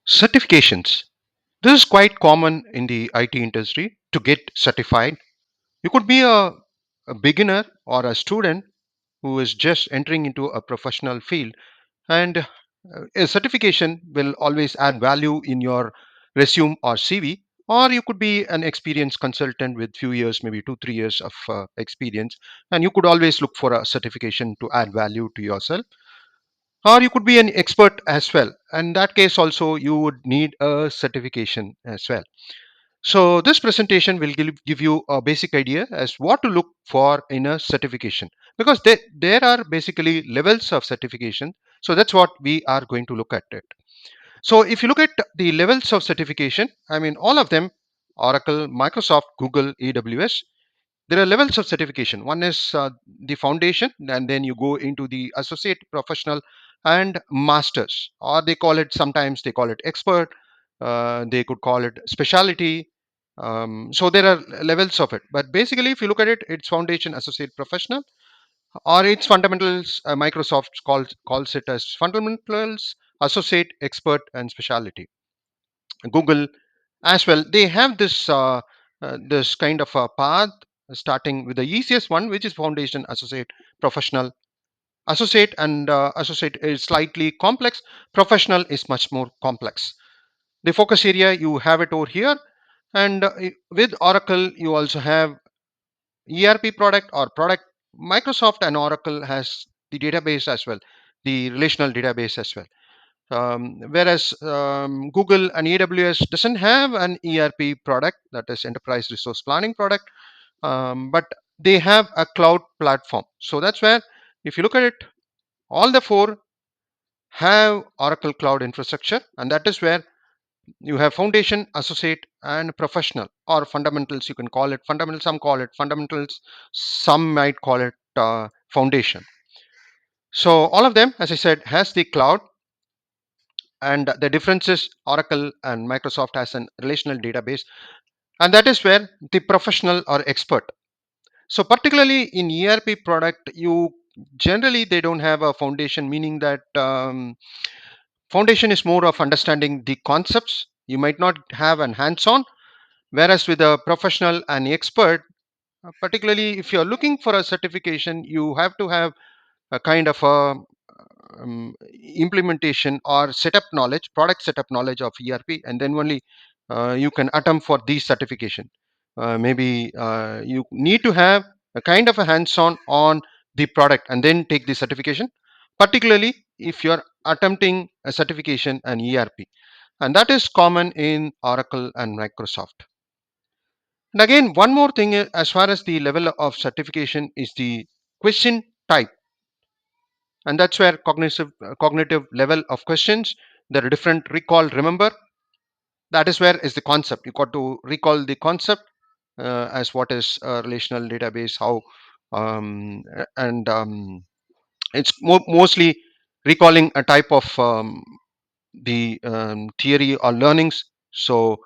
Certifications. This is quite common in the IT industry to get certified. You could be a beginner or a student who is just entering into a professional field, and a certification will always add value in your resume or CV. Or you could be an experienced consultant with few years, maybe 2 3 years of experience, and you could always look for a certification to add value to yourself. Or you could be an expert as well. In that case also you would need a certification as well. So this presentation will give you a basic idea as what to look for in a certification, because there are basically levels of certification. So that's what we are going to look at it. So if you look at the levels of certification, I mean all of them: Oracle, Microsoft, Google, AWS, there are levels of certification. One is the foundation, and then you go into the associate, professional, and masters, or they call it, sometimes they call it expert, they could call it specialty. So there are levels of it, but basically if you look at it, it's foundation, associate, professional, or it's fundamentals. Microsoft calls it as fundamentals, associate, expert, and specialty. Google as well, they have this kind of a path, starting with the easiest one, which is foundation, associate, professional. Associate and associate is slightly complex. Professional is much more complex. The focus area, you have it over here. And with Oracle you also have ERP product or product. Microsoft and Oracle has the database as well, the relational database as well. Whereas Google and AWS doesn't have an ERP product, that is enterprise resource planning product, but they have a cloud platform. So that's where, if you look at it, all the four have Oracle cloud infrastructure, and that is where you have foundation, associate, and professional, or fundamentals. You can call it fundamental, some call it fundamentals, some might call it foundation. So all of them, as I said, has the cloud. And the difference is Oracle and Microsoft has an relational database, and that is where the professional or expert. So particularly in ERP product, you generally they don't have a foundation, meaning that foundation is more of understanding the concepts. You might not have an hands-on, whereas with a professional and expert, particularly if you're looking for a certification, you have to have a kind of a implementation or setup knowledge, product setup knowledge of ERP, and then only you can attempt for these certification. Maybe you need to have a kind of a hands-on on the product and then take the certification, particularly if you're attempting a certification and ERP, and that is common in Oracle and Microsoft. And again, one more thing as far as the level of certification is the question type, and that's where cognitive level of questions, there are different: recall, remember. That is where is the concept, you got to recall the concept, as what is a relational database, how, and it's mostly recalling a type of the theory or learnings. So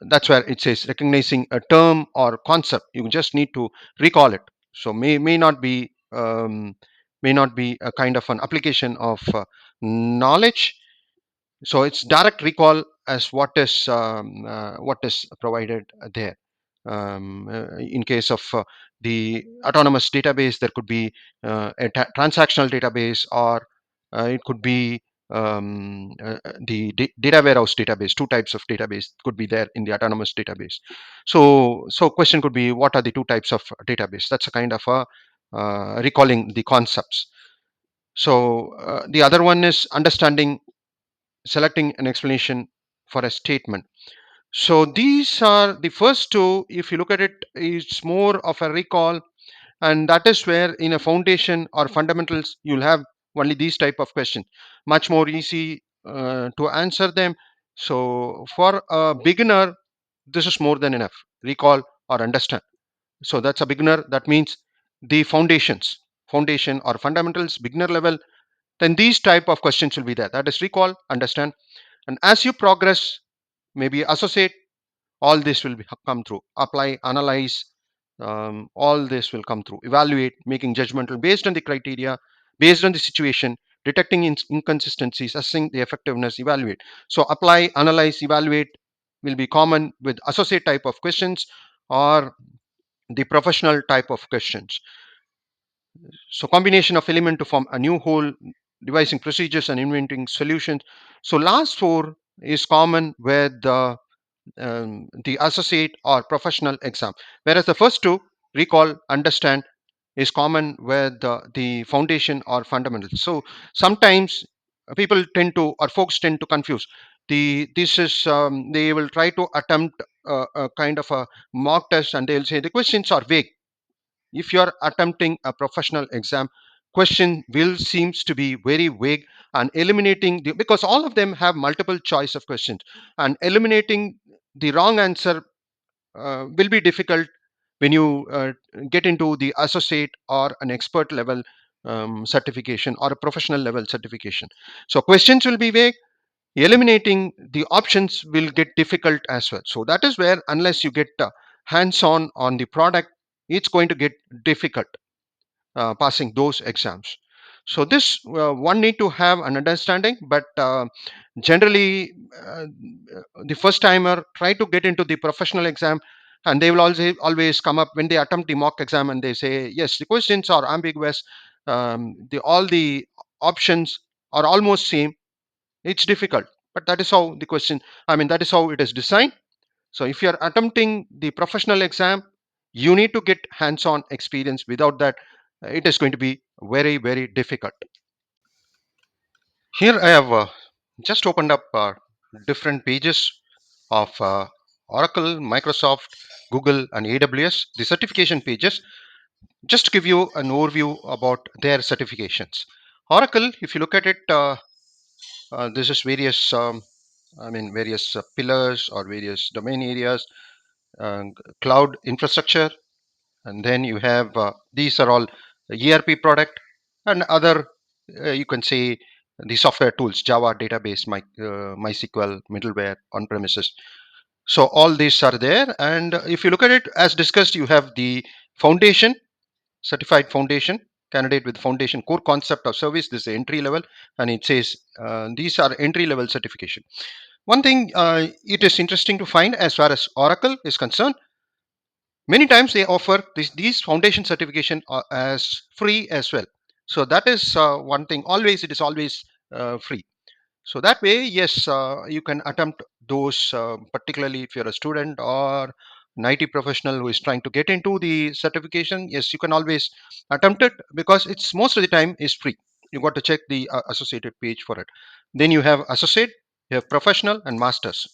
that's where it says recognizing a term or concept, you just need to recall it. So may not be a kind of an application of knowledge. So it's direct recall as what is provided there. In case of the autonomous database, there could be a transactional database, or it could be the data warehouse database. Two types of database could be there in the autonomous database. So question could be, what are the two types of database? That's a kind of a recalling the concepts. So the other one is understanding, selecting an explanation for a statement. So these are the first two. If you look at it, it's more of a recall, and that is where in a foundation or fundamentals you'll have only these type of questions, much more easy to answer them. So for a beginner, this is more than enough: recall or understand. So that's a beginner, that means the foundations, foundation or fundamentals, beginner level. Then these type of questions will be there, that is recall, understand. And as you progress, maybe associate, all this will come through: apply, analyze, all this will come through: evaluate, making judgmental based on the criteria, based on the situation, detecting inconsistencies, assessing the effectiveness, evaluate. So apply, analyze, evaluate will be common with associate type of questions or the professional type of questions. So combination of element to form a new whole, devising procedures and inventing solutions. So last four is common with the associate or professional exam, whereas the first two, recall, understand, is common with the foundation or fundamentals. So sometimes people tend to, or folks tend to confuse the this is they will try to attempt a kind of a mock test and they'll say the questions are vague. If you're attempting a professional exam, question will seems to be very vague, and eliminating the, because all of them have multiple choice of questions, and eliminating the wrong answer will be difficult when you get into the associate or an expert level certification or a professional level certification. So questions will be vague, eliminating the options will get difficult as well. So that is where, unless you get hands on the product, it's going to get difficult passing those exams. So this one need to have an understanding, but generally the first timer try to get into the professional exam, and they will always come up when they attempt the mock exam and they say yes, the questions are ambiguous, the all the options are almost same, it's difficult. But that is how the question, I mean, that is how it is designed. So if you are attempting the professional exam, you need to get hands-on experience. Without that, it is going to be very, very difficult. Here I have just opened up different pages of Oracle, Microsoft, Google, and AWS, the certification pages, just to give you an overview about their certifications. Oracle, if you look at it, this is various, various pillars or various domain areas, uh, cloud infrastructure, and then you have these are all ERP product and other you can say the software tools, Java database, MySQL, middleware, on premises. So all these are there, and if you look at it as discussed, you have the foundation, certified foundation candidate with foundation core concept of service. This is entry level, and it says these are entry level certification. One thing it is interesting to find as far as Oracle is concerned, many times they offer these foundation certification as free as well. So that is one thing, always it is always free. So that way, yes, you can attempt those, particularly if you're a student or an IT professional who is trying to get into the certification. Yes, you can always attempt it because it's most of the time is free. You got to check the associated page for it. Then you have associate, you have professional, and masters.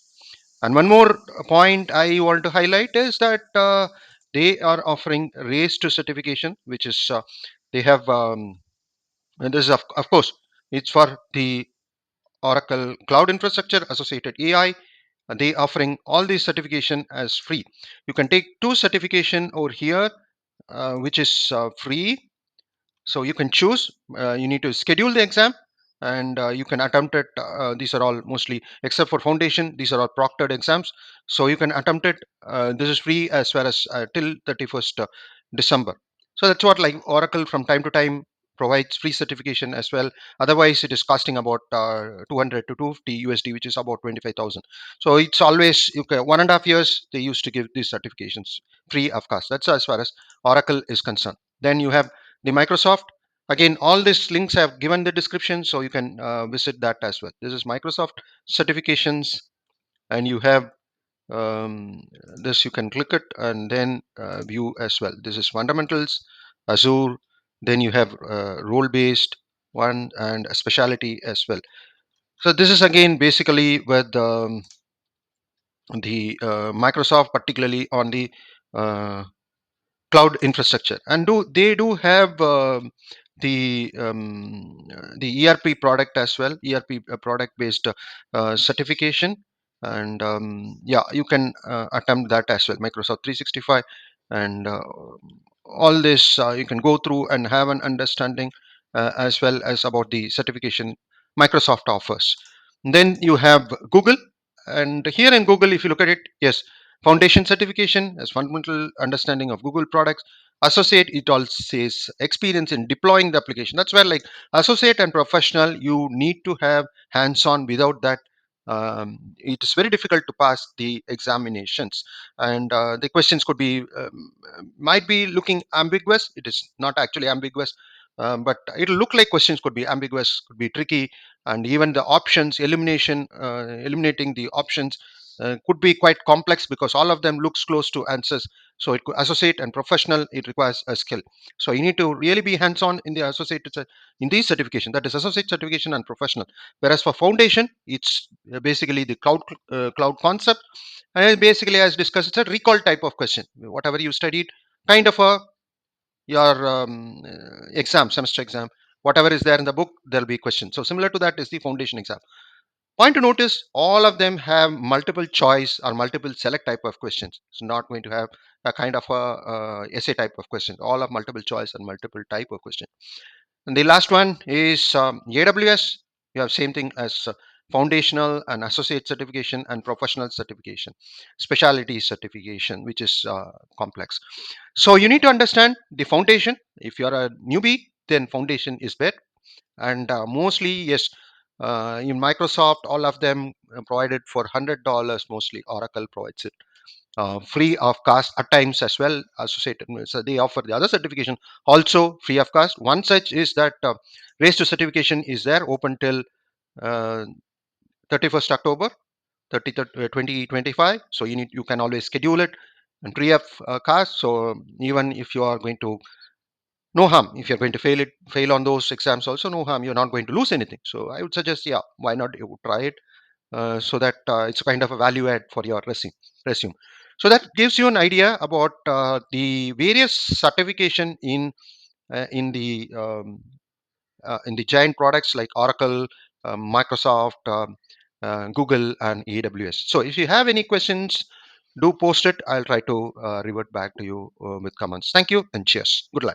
And one more point I want to highlight is that they are offering race to certification, which is they have, and this is of course, it's for the Oracle Cloud Infrastructure, Associated AI. And they offering all these certification as free. You can take two certification over here, which is free. So you can choose, you need to schedule the exam, and you can attempt it. These are all mostly, except for foundation, these are all proctored exams. So you can attempt it. This is free as far as till 31st December. So that's what, like, Oracle from time to time provides free certification as well. Otherwise it is costing about 200 to 250 USD, which is about 25,000. So it's always, okay, 1.5 years they used to give these certifications free of cost. That's as far as Oracle is concerned. Then you have the Microsoft. Again, all these links I have given the description, so you can visit that as well. This is Microsoft certifications, and you have um, this. You can click it and then view as well. This is fundamentals, Azure. Then you have role based one and a specialty as well. So this is again basically with the Microsoft, particularly on the uh, cloud infrastructure, and do they do have the ERP product as well, ERP product based certification. And yeah, you can attempt that as well, Microsoft 365. And all this you can go through and have an understanding as well as about the certification Microsoft offers. Then you have Google, and here in Google, if you look at it, yes, foundation certification as fundamental understanding of Google products. Associate, it all says experience in deploying the application. That's where, like, associate and professional, you need to have hands on. Without that, it is very difficult to pass the examinations. And the questions could be might be looking ambiguous. It is not actually ambiguous, but it'll look like questions could be ambiguous, could be tricky. And even the options elimination, eliminating the options, could be quite complex, because all of them looks close to answers. So it could associate and professional, it requires a skill. So you need to really be hands on in the associated in these certification, that is associate certification and professional. Whereas for foundation, it's basically the cloud concept. And basically, as discussed, it's a recall type of question. Whatever you studied, kind of a your exam, semester exam, whatever is there in the book, there'll be questions. So similar to that is the foundation exam. Point to notice, all of them have multiple choice or multiple select type of questions. It's not going to have a kind of a essay type of question. All have multiple choice and multiple type of question. And the last one is AWS. You have same thing as foundational and associate certification and professional certification, specialty certification, which is complex. So you need to understand the foundation. If you are a newbie, then foundation is better. And mostly, yes, in Microsoft, all of them provided for $100. Mostly Oracle provides it free of cost at times as well. Associated, so they offer the other certification also free of cost. One such is that race to certification is there, open till uh, 31st October 2025. So you can always schedule it and free of cost. So even if you are going to, no harm if you're going to fail on those exams also, no harm, you're not going to lose anything. So I would suggest, yeah, why not you try it, so that it's kind of a value add for your resume. So that gives you an idea about the various certification in the giant products like Oracle, Microsoft, Google, and AWS. So if you have any questions, do post it. I'll try to revert back to you with comments. Thank you and cheers. Good luck.